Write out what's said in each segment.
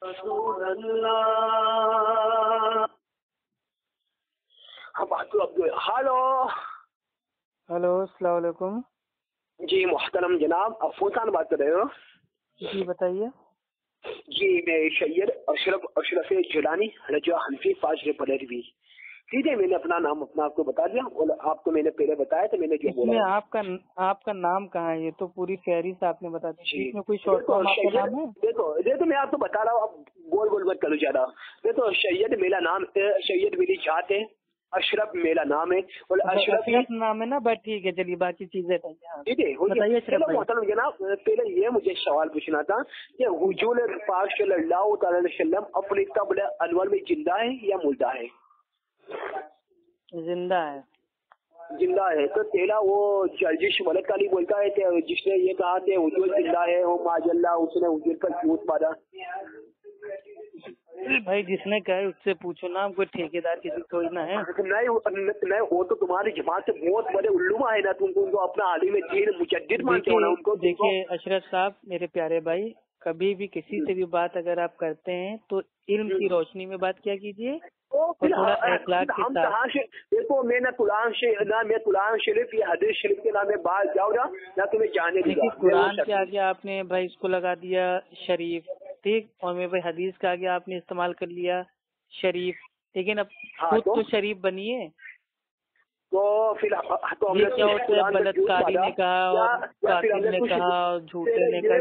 رسول اللہ. Hello hello, السلام علیکم. جی محترم جناب، افروز خان بات کر رہے ہو؟ جی بتائیے. جی میں سید اشرف جیلانی رجا حنفی فاضل پلروی. ٹھیک ہے، میں نے اپنا نام آپ کو بتا دیا، اور آپ کو میں نے پہلے بتایا تھا. میں نے جو اس بولا میں آپ کا نام کہاں ہے؟ یہ تو پوری فہرست آپ نے بتا دی. جی اس میں کوئی شارٹ فارم آپ کا نام ہے؟ دیکھو میں آپ کو بتا رہا ہوں، اب گول مت کرو زیادہ. دیکھو سید میرا نام ہے، سید میری ذات ہے، اشرف میرا نام ہے، اور اشرف نام ہے نا. بس ٹھیک ہے، چلیے باقی چیزیں ٹھیک ہے. بتائیے اشرف چلو بھائی. محترم جناب، پہلے یہ مجھے سوال پوچھنا تھا کہ حضور پاک صلی اللہ تعالی علیہ وسلم اپنے قبر انور میں زندہ ہے یا مردہ ہے؟ زندہ ہے. زندہ ہے. تو پہلا وہ جس ولد کا نہیں بولتا ہے کہ جس نے یہ کہا کہ حضور زندہ ہے، وہ ماج اللہ، اس نے حضور پر جھوٹ مارا. بھائی جس نے کہا ہے اس سے پوچھو نا، کوئی ٹھیکیدار کسی کوئی نہ ہے. نہیں، وہ تو تمہاری جماعت سے بہت بڑے علوما ہے نا، تم کو اپنا عالم دین مجدد مانتے ہو نا ان کو. دیکھیے اشرف صاحب، میرے پیارے بھائی، کبھی بھی کسی سے بھی بات اگر آپ کرتے ہیں تو علم کی روشنی میں بات کیا کیجیے، اور تھوڑا اخلاق کے ہم ساتھ. کہاں سے دیکھو، میں نہ قرآن شریف یا حدیث شریف کے نام میں باہر جاؤ نہ تمہیں جانے دوں گا. قرآن کے آگے آپ نے بھائی اس کو لگا دیا شریف، ٹھیک، اور میں بھائی حدیث کے آگے آپ نے استعمال کر لیا شریف، لیکن اب خود تو شریف بنیے. تو پھر یہ کیا ہوتا ہے؟ بلاتکاری نے کہا اور قاتل نے کہا اور جھوٹے نے کہا.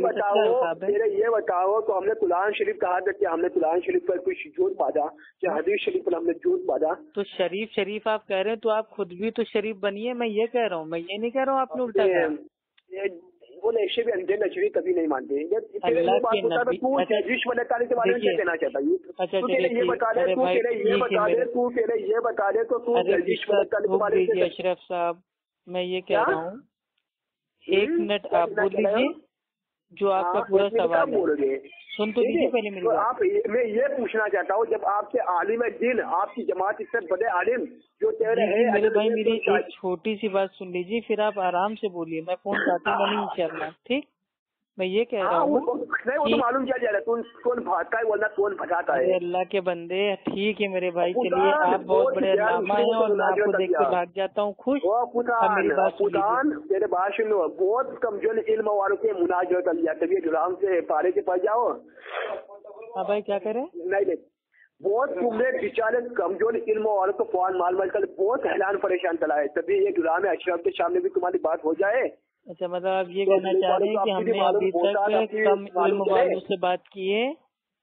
یہ بتاؤ، تو ہم نے قرآن شریف کہا تھا کہ ہم نے قرآن شریف پر کچھ جھوٹ باندھا یا حدیث شریف پر ہم نے جھوٹ باندھا؟ تو شریف آپ کہہ رہے ہیں تو آپ خود بھی تو شریف بنیے. میں یہ کہہ رہا ہوں، میں یہ نہیں کہہ رہا ہوں آپ نے الٹا کہا. وہ ایسے بھی اندھے نچوی کبھی نہیں مانتے. اللہ کے نبی. کے بارے میں کیا کہنا چاہتا ہے؟ یہ بتا دے تو اشرف صاحب، میں یہ کہہ رہا ہوں، 1 منٹ آپ بول لیجیے جو آپ کا پورا سوال ہے. سن تو لیجیے پہلے میری بات. میں یہ پوچھنا چاہتا ہوں، جب آپ کے عالم دین، آپ کی جماعت اس سے بڑے عالم جو میرے بھائی، میری ایک چھوٹی سی بات سن لیجیے، پھر آپ آرام سے بولیے. میں فون کاٹوں گا نہیں انشاءاللہ، ٹھیک. میں یہ کہہ رہا ہوں، وہ تو معلوم کیا جا رہا ہے کون بھاگتا ہے ورنہ کون بھگاتا ہے. اللہ کے بندے، ٹھیک ہے میرے بھائی، چلیے آپ بہت بڑے علامہ ہیں اور میں آپ کو دیکھ کے بھاگ جاتا ہوں خوش. میرے بات سن لو، بہت کمزور علم والوں کے مناظرہ کر لیا. کبھی غلام سے پارے کے پاس جاؤ. ہاں بھائی کیا کریں؟ نہیں، بہت تم نے بیچارے کمزور علم والوں کو فوراً مال کر بہت حیران پریشان چلا ہے. تبھی یہ غلام اشرف کے سامنے بھی تمہاری بات ہو جائے. اچھا، مطلب آپ یہ کہنا چاہ رہے ہیں کہ ہم نے ابھی تک کم علم والوں سے بات کی ہے،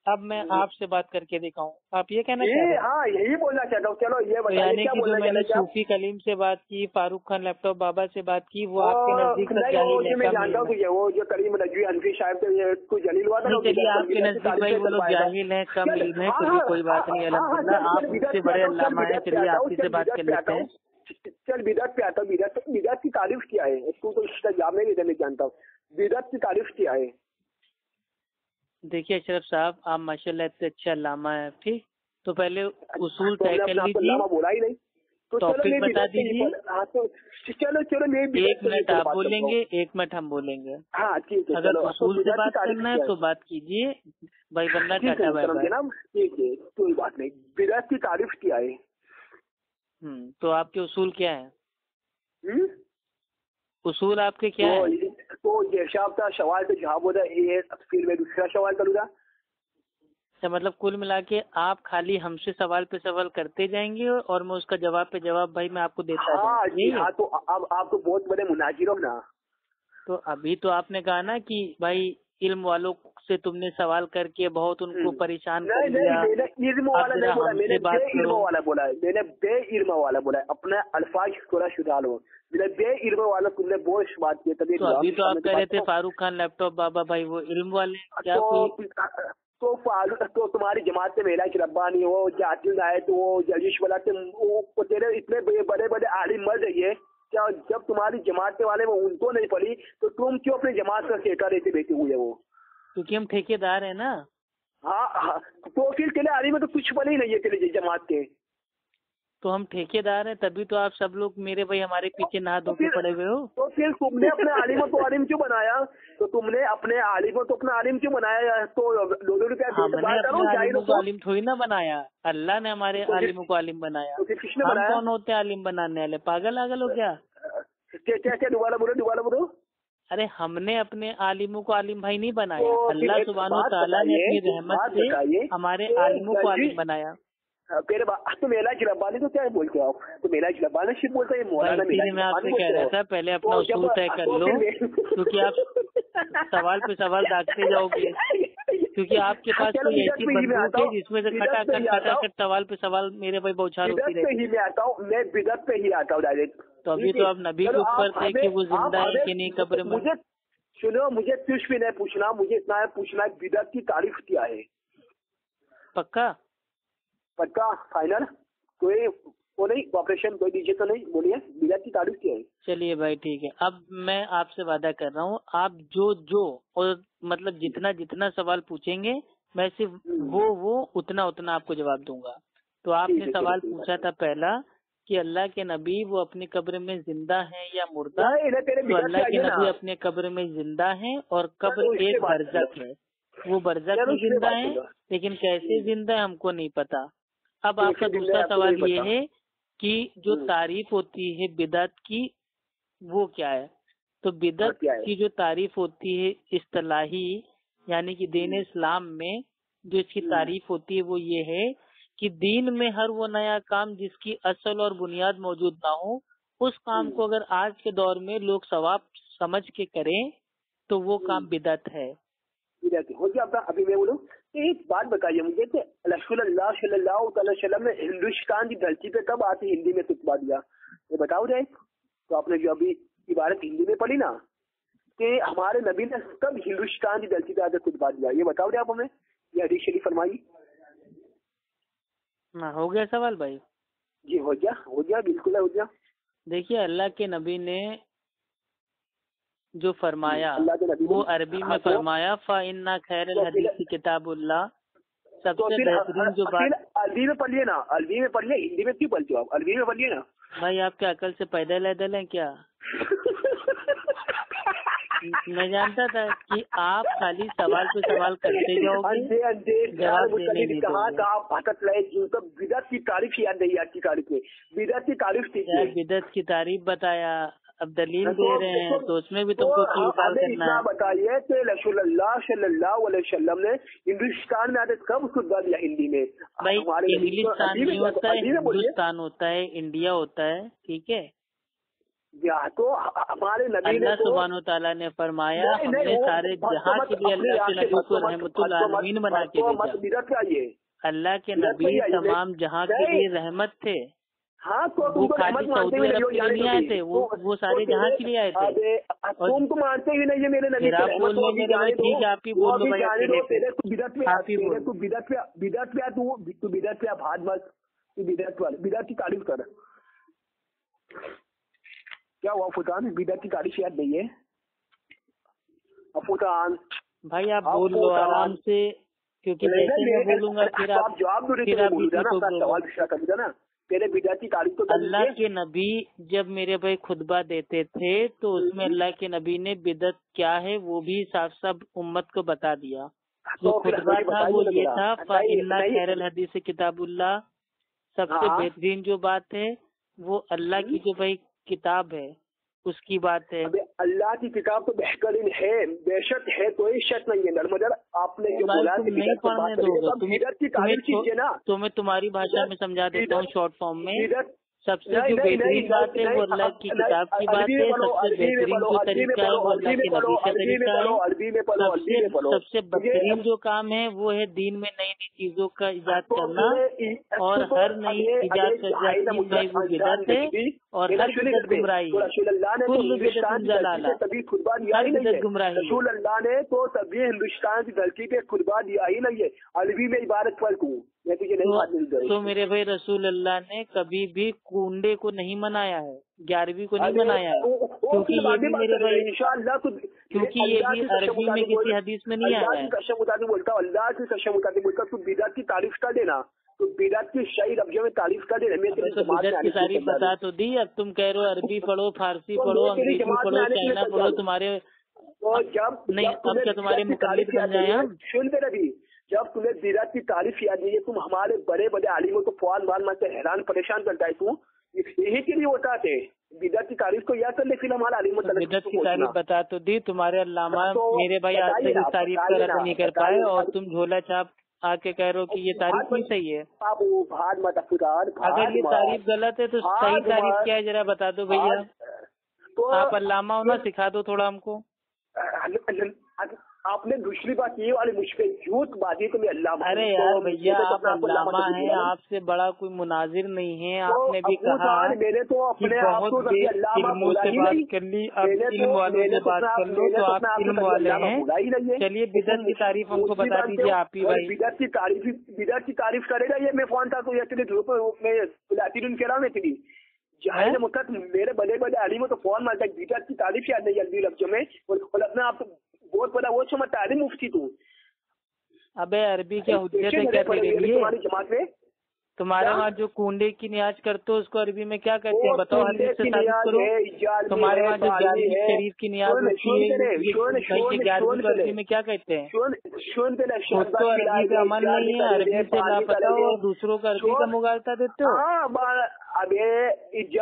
اب میں آپ سے بات کر کے دکھاؤں، آپ یہ کہنا چاہ رہے ہیں؟ ہاں، یہی بولنا چاہتا ہوں. چلو یہ یعنی کہ جو میں نے صوفی کلیم سے بات کی، فاروق خان لیپ ٹاپ بابا سے بات کی، وہ آپ کے نزدیک تک جاہل ہے؟ میں جانتا ہوں کہ وہ جو کریم نجوی انفی صاحب تھے کوئی جلیل ہوا تھا. چلیے آپ کے نزدیک بھائی وہ لوگ جاہل ہیں، کم علم ہے، چلیے کوئی بات نہیں. الحمدللہ آپ مجھ سے بڑے علامہ ہیں، چلیے آپ سے بات کر لیتے ہیں. چل بدعت پہ آتا ہوں. بدعت کی تعریف کیا ہے؟ اس کو جاب میں نہیں جانتا ہوں. بدعت کی تعریف کیا ہے؟ دیکھیے اشرف صاحب، آپ ماشاء اللہ اتنے اچھے علامہ ہیں، ٹھیک. تو پہلے اصول طے کر لیجیے، بولا ہی نہیں تو ٹاپک بتا دیجیے. چلو 1 منٹ آپ بولیں گے، 1 منٹ ہم بولیں گے. ہاں ٹھیک ہے. اگر اصول سے بات کرنا ہے تو بات کیجیے بھائی، ورنہ ٹاٹا بائے بائے. ٹھیک ہے، کوئی بات نہیں. بدعت کی تعریف کیا ہے؟ تو آپ کے اصول کیا ہیں؟ اصول آپ کے کیا ہیں؟ تو جیسا آپ کا سوال تو جواب ہوتا ہے، یہ پھر میں دوسرا سوال کروں گا. اچھا، مطلب کل ملا کے آپ خالی ہم سے سوال پہ سوال کرتے جائیں گے اور میں اس کا جواب پہ جواب بھائی میں آپ کو دیتا جاؤں. ہاں، تو اب آپ تو بہت بڑے مناظر ہو نا. تو ابھی تو آپ نے کہا نا کہ بھائی علم والوں سے تم نے سوال کر کے بہت ان کو پریشان کر دیا. میں نے علم والا نہیں بولا، میں نے بے علم والا بولا ہے. میں نے بے علم والا بولا ہے. اپنے الفاظ تھوڑا سدھار لو. میں نے بے علم والا تم نے بہت بات کی. ابھی تو آپ کہہ رہے تھے فاروق خان لیپ ٹاپ بابا بھائی وہ علم والے کیا؟ تو تمہاری جماعت سے میرا ربانی ہو جاتی ہے تو وہ جلیش والا تیرے اتنے بڑے بڑے عالم مر رہی ہے. کیا جب تمہاری جماعت والے وہ ان کو نہیں پڑی تو تم کیوں اپنی جماعت کا سیکا رہتے بیٹھے ہوئے وہ؟ کیونکہ ہم ٹھیکیدار ہیں نا. ہاں، تو پھر تیرے عالم میں تو کچھ بنے ہی نہیں ہے تیرے جماعت کے. तो हम ठेकेदार हैं, तभी तो आप सब लोग मेरे भाई हमारे पीछे नहा धो के पड़े हुए हो। तो फिर तुमने अपने आलिम को आलिम क्यों बनाया? तो तुमने अपने आलिम को तो अपना आलिम क्यों बनाया? तो 2 रुपया आलिम को आलिम थोड़ी ना बनाया, अल्लाह ने हमारे आलिम को आलिम बनाया। तो फिर किसने हम बनाया? कौन होते हैं आलिम बनाने वाले? पागल आगल हो क्या? क्या दोबारा बोलो। अरे हमने अपने आलिमों को आलिम भाई नहीं बनाया, अल्लाह सुब्हानो तआला ने अपनी रहमत से हमारे आलिमों को आलिम बनाया। फिर तुम इलाज रब्बानी तो क्या बोलते हो आप? तुम इलाज रब्बानी सिर्फ बोलते हैं मौलाना। मैं आपसे कह रहा था पहले अपना उसूल तय कर लो, क्योंकि आप सवाल पे सवाल दागते जाओगे, क्योंकि आपके पास कोई ऐसी बंदूक है जिसमें से खटाखट सवाल पे सवाल मेरे भाई बौछार होती रहती है। मैं बिदअत पे ही आता हूँ डायरेक्ट। तो अभी तो आप नबी के ऊपर थे कि वो जिंदा है कि नहीं कब्र में। मुझे सुनो, मुझे कुछ भी नहीं पूछना, मुझे इतना है पूछना है बिदअत की तारीफ क्या है? पक्का फाइनल? कोई वो नहीं ऑपरेशन कोई दीजिए तो नहीं, बोलिए बिदअत की तारीफ क्या है? चलिए भाई ठीक है, अब मैं आपसे वादा कर रहा हूँ, आप जो और मतलब जितना सवाल पूछेंगे मैं सिर्फ वो उतना आपको जवाब दूंगा। तो आपने सवाल पूछा था पहला कि अल्लाह के नबी वो अपनी कब्र में जिंदा हैं या मुर्दा? तो अल्लाह के नबी अपने कब्र में जिंदा हैं, और कब्र एक बरज़ख है, वो बरज़ख में जिंदा है, लेकिन कैसे जिंदा है हमको नहीं पता। अब आपका दूसरा सवाल ये है कि जो तारीफ होती है बिदअत की वो क्या है? तो बिदअत की जो तारीफ होती है इस्तिलाही यानी कि दीन इस्लाम में जो इसकी तारीफ होती है वो ये है कि दीन में हर वो नया काम जिसकी असल और बुनियाद मौजूद ना हो, उस काम को अगर आज के दौर में लोग सवाब समझ के करें तो वो काम बिदअत है। हो गया आपका। अभी मैं बोलूं, एक बात बताइए मुझे कि रसूलुल्लाह सल्लल्लाहु अलैहि वसल्लम ने हिंदुस्तान की धरती पे कब आते हिंदी में खुतबा दिया, ये बताओ जाए। तो आपने जो अभी इबारत हिंदी में पढ़ी ना कि हमारे नबी ने कब हिंदुस्तान की धरती पे आकर खुतबा दिया, ये बताओ आप हमें, ये हदीस शरीफ फरमाई। हो गया सवाल भाई? जी हो गया बिल्कुल हो गया। देखिए अल्लाह के नबी ने जो फरमाया वो अरबी में फरमाया फ़इन्ना खैरुल हदीस किताबुल्लाह, सबसे बेहतरीन जो बात। अरबी में पढ़िए ना, अरबी में पढ़िए, हिंदी में क्यों पढ़ते हो आप? अरबी में पढ़िए ना। भाई आपके अकल से पैदल हैं क्या? मैं जानता था कि आप खाली सवाल पे सवाल करते जाओगे, जवाब देने नहीं दोगे। आप हकत रहे जो बिदअत की तारीफ याद नहीं आती, तारीफ में बिदअत की तारीफ यार बिदअत की तारीफ बताया, अब दलील दे रहे हैं तो उसमें भी तुमको कील-काल करना है। बताइए कि रसूलुल्लाह सल्लल्लाहु अलैहि वसल्लम ने हिंदुस्तान में आते कब खुतबा दिया हिंदी में? भाई इंग्लिस्तान नहीं होता है, हिंदुस्तान होता है, इंडिया होता है, ठीक है। या तो हमारे नबी अल्लाह सुब्हानो तआला ने फरमाया हमने सारे जहां के लिए अल्लाह के नबी को रहमतुल आलमीन बना के भेजा। अल्लाह के नबी तमाम जहां के लिए रहमत थे। हाँ तो वो खाली सऊदी अरब के लिए नहीं आए थे, वो सारे जहाँ के लिए आए थे। तुम तो मानते ही नहीं है मेरे नबी। आप बोल लो मेरे भाई, ठीक है आप ही बोल लो भाई, तू बिदअत पे भाग मत, तू बिदअत की तारीफ कर। क्या हुआ फुटान? बिदअत की तारीफ याद नहीं है फुटान? भाई आप बोल लो आराम से, क्योंकि जैसे मैं बोलूंगा फिर आप जवाब दो ना। तेरे बिदअत की तारीफ तो अल्लाह के नबी जब मेरे भाई खुतबा देते थे तो उसमें अल्लाह के नबी ने बिदअत क्या है वो भी साफ साफ उम्मत को बता दिया। जो खुतबा था वो ये था फ़इन्ना खैरुल हदीस किताबुल्लाह, सबसे बेहतरीन जो बात है वो अल्लाह की जो भाई किताब है उसकी बात है। अल्लाह की किताब तो बेहतरीन है, बेशक है, कोई शक नहीं है। नर्मदा आपने जो बोला नहीं पढ़ने दोगे तो मैं तुम्हारी भाषा में समझा देता हूँ शॉर्ट फॉर्म में। सबसे जो बेहतरीन बात है वो अल्लाह की किताब की बात है, सबसे बेहतरीन जो तरीका है वो अल्लाह के नबी का तरीका है। सबसे बदतरीन जो काम है वो है दीन में नई नई चीजों का इजाद करना, और हर नई इजाद करना वो बिदअत है, और हर बिदअत गुमराही है। कुल बिदअत जलाला, हर बिदअत गुमराही। रसूलुल्लाह ने तो तभी हिंदुस्तान की धरती पे खुतबा दिया ही नहीं है, अरबी में इबारत पर तो मेरे भाई रसूलुल्लाह ने कभी भी कुंडे को नहीं मनाया है, 11वीं को नहीं मनाया है, क्योंकि ये भी मेरे भाई क्योंकि ये भी अरबी में किसी हदीस में नहीं आया है। कसम उतार बोलता, अल्लाह की कसम उतार बोलता, तू बिदअत की तारीफ कर देना, तो बिदअत की सही लफ्जों में तारीफ कर दे। मैं तेरी जमात में बिदअत की तारीफ बता तो दी, अब तुम कह रहे हो अरबी पढ़ो, फारसी पढ़ो, अंग्रेजी पढ़ो, चाइना पढ़ो, तुम्हारे तो जब नहीं अब क्या तुम्हारे मुकल्लिद बन जाए हम? सुनते रही, जब तुम्हें बिदअत की तारीफ याद नहीं है, तुम हमारे बड़े बड़े आलिमों को फौल माल मार से हैरान परेशान करता है, तू यही के लिए होता है। बिदअत की तारीफ को याद कर ले, फिर हमारा आलिम बिदअत की तारीफ बता तो दी, तुम्हारे अल्लामा मेरे भाई आज तक इस तारीफ का रद्द नहीं कर पाए और तुम झोला छाप आके कह रहे हो कि ये तारीफ नहीं सही है। आप भाग मत अगर ये तारीफ गलत है तो सही तारीफ क्या है जरा बता दो भैया। तो आप अल्लामा हो ना, सिखा दो थोड़ा हमको। आपने दूसरी बात ये वाली मुझ पे झूठ बाजी तो मैं अल्लामा। अरे यार भैया आप अल्लामा हैं, आपसे बड़ा कोई मुनाजिर नहीं है। आपने भी कहा मैंने तो अपने बहुत इल्मों से बात कर ली, अब इल्म वालों से बात कर लो तो आप इल्म वाले हैं। चलिए बिदअत की तारीफ हमको बता दीजिए आप ही भाई। बिदअत की तारीफ करेगा ये मैं फोन था तो तेरे ग्रुप में कह रहा हूँ मैं तेरी जाहिर मुकत मेरे बड़े बड़े आलिम तो फोन मारता है। बिदअत की तारीफ याद नहीं अरबी लफ्जों में और अपने आप बहुत बड़ा वो समझता है मुफ्ती तू। अबे अरबी क्या हुज्जत है क्या तेरे लिए? तुम्हारी जमात में तुम्हारे वहाँ जो कुंडे की नियाज करते हो उसको अरबी में क्या कहते हैं बताओ, हदीस से साबित करो। तुम्हारे वहाँ जो 11वीं शरीफ की नियाज होती है 11वीं को अरबी में क्या कहते हैं? खुद तो अरबी का अमल नहीं है, अरबी से लापता हो और दूसरों को अरबी का मुगालता देते हो।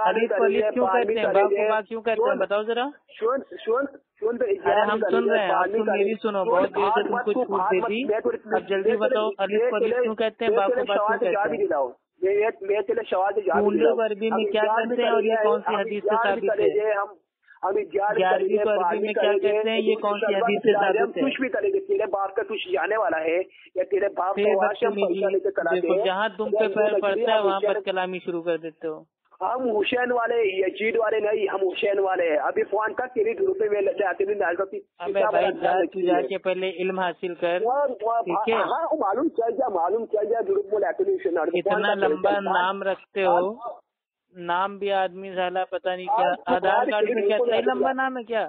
अलिफ क्यों कहते हैं, बा को बा क्यों कहते हैं बताओ जरा। अरे हम सुन रहे हैं, आप तुम मेरी सुनो, बहुत देर से तुम कुछ छूट देती, अब जल्दी बताओ अलिफ क्यों कहते हैं, बा को बा क्यों कहते हैं? कुंडे को अरबी में क्या कहते हैं और ये कौन सी हदीस से साबित है? 11वीं को अरबी में क्या कहते हैं, ये कौन सी हदीस से साबित है? कुछ भी करेंगे, तेरे बाप का कुछ जाने वाला है या तेरे बाप देखो जहाँ तुम पे पैर पड़ता है वहाँ पर कलामी शुरू कर देते हो। हम हुसैन वाले यजीद वाले नहीं, हम हुसैन वाले हैं। अभी फोन का तेरी ग्रुप में जाते नहीं। अबे भाई जाके पहले इल्म हासिल कर, ठीक है? मालूम चल जा ग्रुप में इतना लंबा नाम रखते हो, नाम भी आदमी साला पता नहीं क्या, आधार कार्ड में क्या सही लंबा नाम है क्या?